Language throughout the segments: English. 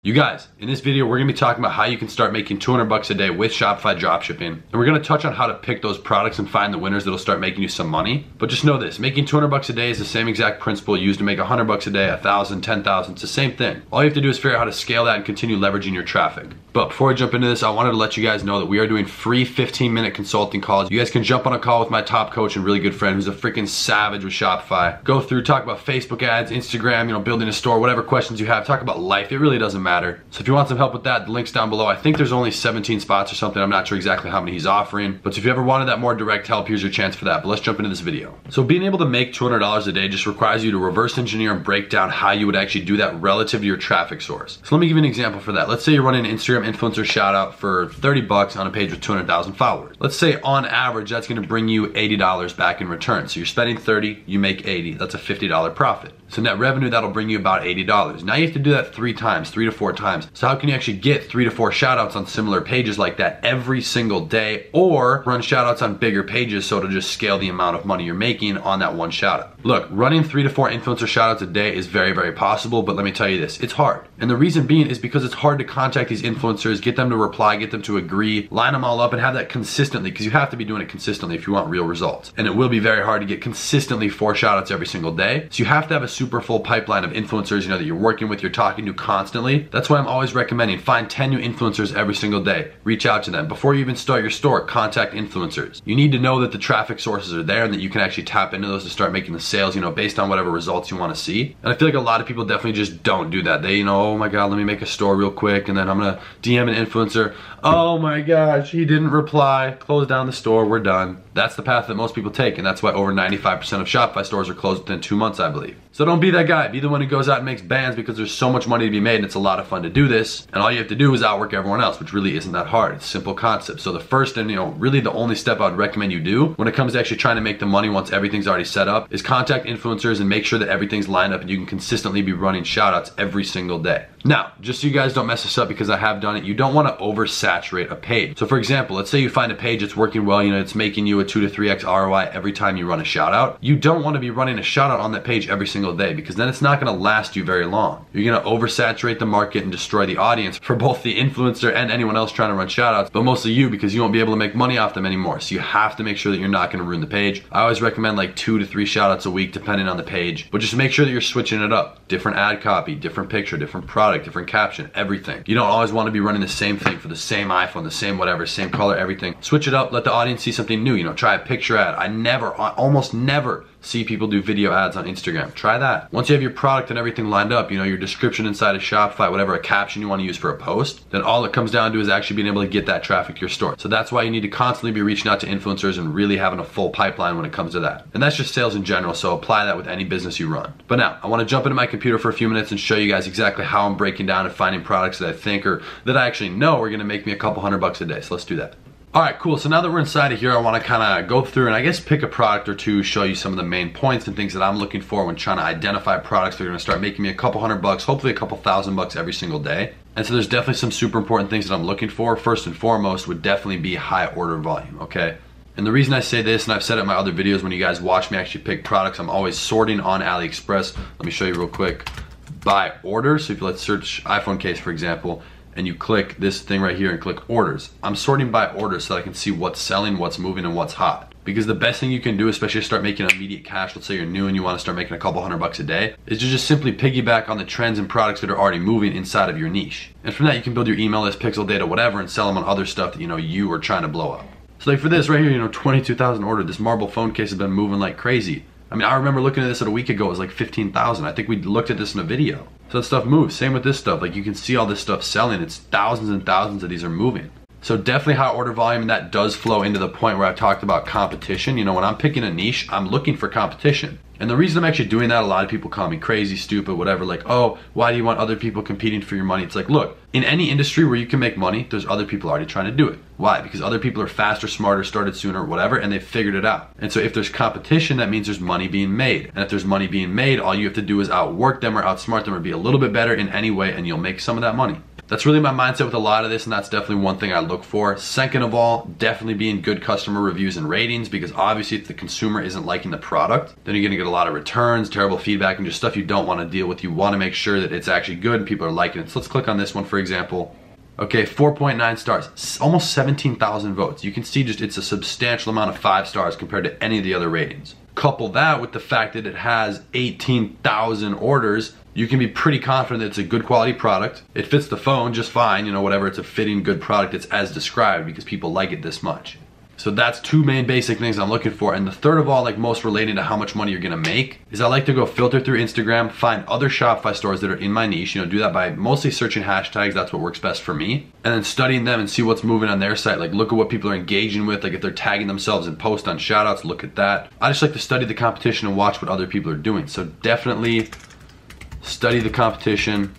You guys, in this video, we're gonna be talking about how you can start making 200 bucks a day with Shopify Dropshipping. And we're gonna touch on how to pick those products and find the winners that'll start making you some money. But just know this, making 200 bucks a day is the same exact principle used to make 100 bucks a day, 1,000, 10,000, it's the same thing. All you have to do is figure out how to scale that and continue leveraging your traffic. But before I jump into this, I wanted to let you guys know that we are doing free 15-minute consulting calls. You guys can jump on a call with my top coach and really good friend who's a freaking savage with Shopify. Go through, talk about Facebook ads, Instagram, building a store, whatever questions you have. Talk about life, it really doesn't matter. So if you want some help with that, the link's down below. I think there's only 17 spots or something. I'm not sure exactly how many he's offering. But if you ever wanted that more direct help, here's your chance for that. But let's jump into this video. So being able to make $200 a day just requires you to reverse engineer and break down how you would actually do that relative to your traffic source. So let me give you an example for that. Let's say you're running an Instagram influencer shout out for 30 bucks on a page with 200,000 followers. Let's say on average, that's gonna bring you $80 back in return. So you're spending 30, you make 80. That's a $50 profit. So net revenue, that'll bring you about $80. Now you have to do that 3 times, 3 to 4 times. So how can you actually get 3 to 4 shout outs on similar pages like that every single day, or run shout outs on bigger pages so it'll just scale the amount of money you're making on that one shout out? Look, running 3 to 4 influencer shout outs a day is very, very possible, but let me tell you this, it's hard. And the reason being is because it's hard to contact these influencers, get them to reply, get them to agree, line them all up and have that consistently, because you have to be doing it consistently if you want real results. And it will be very hard to get consistently 4 shout outs every single day. So you have to have a super full pipeline of influencers, that you're working with, you're talking to constantly. That's why I'm always recommending find 10 new influencers every single day. Reach out to them. Before you even start your store, contact influencers. You need to know that the traffic sources are there and that you can actually tap into those to start making the sales, based on whatever results you want to see. And I feel like a lot of people definitely just don't do that. They, oh my God, let me make a store real quick and then I'm gonna DM an influencer. Oh my gosh, he didn't reply. Close down the store, we're done. That's the path that most people take, and that's why over 95% of Shopify stores are closed within 2 months, I believe. So don't be that guy. Be the one who goes out and makes bands, because there's so much money to be made and it's a lot of fun to do this. And all you have to do is outwork everyone else, which really isn't that hard. It's a simple concept. So the first and really the only step I would recommend you do when it comes to actually trying to make the money once everything's already set up is contact influencers and make sure that everything's lined up and you can consistently be running shout outs every single day. Now, just so you guys don't mess this up, because I have done it, you don't want to oversaturate a page. So for example, let's say you find a page that's working well, it's making you a 2 to 3x ROI every time you run a shout out. You don't want to be running a shout out on that page every single day, because then it's not going to last you very long. You're going to oversaturate the market and destroy the audience for both the influencer and anyone else trying to run shout outs, but mostly you, because you won't be able to make money off them anymore. So you have to make sure that you're not going to ruin the page. I always recommend like 2 to 3 shout outs a week depending on the page, but just make sure that you're switching it up. Different ad copy, different picture, different product, different caption, everything. You don't always want to be running the same thing for the same iPhone, the same whatever, same color, everything. Switch it up, let the audience see something new. Try a picture ad. I almost never see people do video ads on Instagram. Try that. Once you have your product and everything lined up, your description inside of Shopify, whatever, a caption you want to use for a post, then all it comes down to is actually being able to get that traffic to your store. So that's why you need to constantly be reaching out to influencers and really having a full pipeline when it comes to that. And that's just sales in general, so apply that with any business you run. But now, I want to jump into my computer for a few minutes and show you guys exactly how I'm breaking down and finding products that I think or that I actually know are going to make me a couple $100 a day. So let's do that. Alright, cool. So now that we're inside of here, I want to kind of go through and I guess pick a product or two, show you some of the main points and things that I'm looking for when trying to identify products that are going to start making me a couple $100, hopefully a couple $1,000 every single day. And so there's definitely some super important things that I'm looking for. First and foremost would definitely be high order volume, okay? And the reason I say this, and I've said it in my other videos when you guys watch me actually pick products, I'm always sorting on AliExpress. Let me show you real quick. By order, so if you let's search iPhone case for example, and you click this thing right here and click orders. I'm sorting by order so that I can see what's selling, what's moving, and what's hot. Because the best thing you can do, especially to start making immediate cash, let's say you're new and you want to start making a couple $100 a day, is to just simply piggyback on the trends and products that are already moving inside of your niche. And from that you can build your email list, pixel data, whatever, and sell them on other stuff that you are trying to blow up. So like for this right here, 22,000 ordered. This marble phone case has been moving like crazy. I remember looking at this a week ago, it was like 15,000. I think we looked at this in a video. So that stuff moves. Same with this stuff. Like you can see all this stuff selling. It's thousands and thousands of these are moving. So definitely high order volume, and that does flow into the point where I've talked about competition. When I'm picking a niche, I'm looking for competition. And the reason I'm actually doing that, a lot of people call me crazy, stupid, whatever, like, oh, why do you want other people competing for your money? It's like, look, in any industry where you can make money, there's other people already trying to do it. Why? Because other people are faster, smarter, started sooner, whatever, and they've figured it out. And so if there's competition, that means there's money being made. And if there's money being made, all you have to do is outwork them or outsmart them or be a little bit better in any way, and you'll make some of that money. That's really my mindset with a lot of this, and that's definitely one thing I look for. Second of all, definitely being good customer reviews and ratings, because obviously if the consumer isn't liking the product, then you're gonna get a lot of returns, terrible feedback, and just stuff you don't wanna deal with. You wanna make sure that it's actually good and people are liking it. So let's click on this one, for example. Okay, 4.9 stars, almost 17,000 votes. You can see just it's a substantial amount of 5 stars compared to any of the other ratings. Couple that with the fact that it has 18,000 orders, you can be pretty confident that it's a good quality product. It fits the phone just fine, you know, whatever, it's a fitting good product, it's as described because people like it this much. So that's two main basic things I'm looking for. And the third of all, like most relating to how much money you're gonna make, is I like to go filter through Instagram, find other Shopify stores that are in my niche, you know, do that by mostly searching hashtags, that's what works best for me. And then studying them and see what's moving on their site, like look at what people are engaging with, like if they're tagging themselves in posts on shoutouts, look at that. I just like to study the competition and watch what other people are doing. So definitely study the competition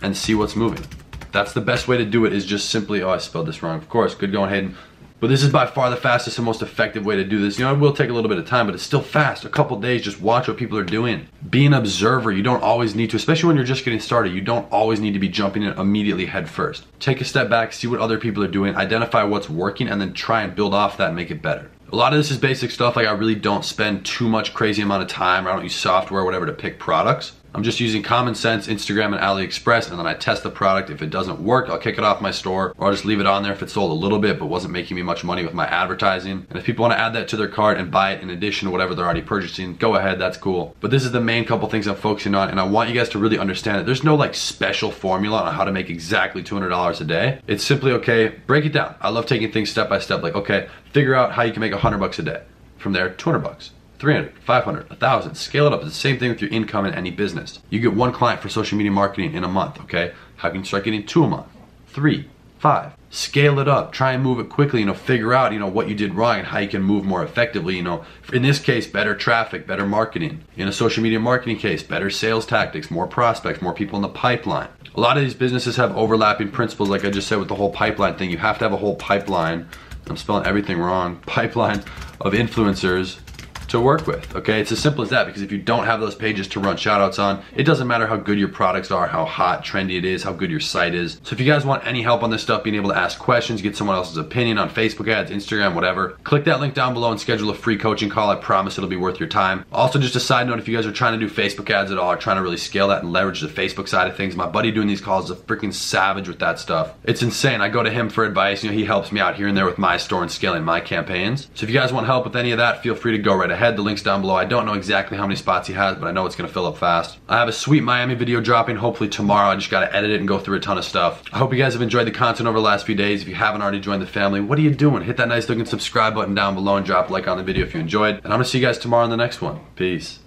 and see what's moving. That's the best way to do it, is just simply, oh, I spelled this wrong, of course, good going, Hayden. But this is by far the fastest and most effective way to do this. You know, it will take a little bit of time, but it's still fast. A couple days, just watch what people are doing. Be an observer. You don't always need to, especially when you're just getting started, you don't always need to be jumping in immediately head first. Take a step back, see what other people are doing, identify what's working, and then try and build off that and make it better. A lot of this is basic stuff, like I really don't spend too much crazy amount of time, or I don't use software or whatever to pick products. I'm just using common sense, Instagram and AliExpress, and then I test the product. If it doesn't work, I'll kick it off my store, or I'll just leave it on there if it sold a little bit but wasn't making me much money with my advertising. And if people want to add that to their cart and buy it in addition to whatever they're already purchasing, go ahead, that's cool. But this is the main couple things I'm focusing on, and I want you guys to really understand that there's no like special formula on how to make exactly $200 a day. It's simply, okay, break it down. I love taking things step by step, like, okay, figure out how you can make $100 a day. From there, 200 bucks. 300, 500, 1,000, scale it up. It's the same thing with your income in any business. You get one client for social media marketing in a month, okay? How can you start getting 2 a month, 3, 5? Scale it up, try and move it quickly, you know, figure out, you know, what you did wrong and how you can move more effectively, you know. In this case, better traffic, better marketing. In a social media marketing case, better sales tactics, more prospects, more people in the pipeline. A lot of these businesses have overlapping principles, like I just said with the whole pipeline thing. You have to have a whole pipeline, I'm spelling everything wrong, pipeline of influencers to work with, okay? It's as simple as that, because if you don't have those pages to run shoutouts on, it doesn't matter how good your products are, how hot, trendy it is, how good your site is. So if you guys want any help on this stuff, being able to ask questions, get someone else's opinion on Facebook ads, Instagram, whatever, click that link down below and schedule a free coaching call. I promise it'll be worth your time. Also, just a side note, if you guys are trying to do Facebook ads at all, or trying to really scale that and leverage the Facebook side of things, my buddy doing these calls is a freaking savage with that stuff. It's insane. I go to him for advice. You know, he helps me out here and there with my store and scaling my campaigns. So if you guys want help with any of that, feel free to go right ahead. The link's down below. I don't know exactly how many spots he has, but I know it's gonna fill up fast. I have a sweet Miami video dropping hopefully tomorrow. I just gotta edit it and go through a ton of stuff. I hope you guys have enjoyed the content over the last few days. If you haven't already joined the family, what are you doing? Hit that nice looking subscribe button down below and drop a like on the video if you enjoyed. And I'm gonna see you guys tomorrow in the next one. Peace.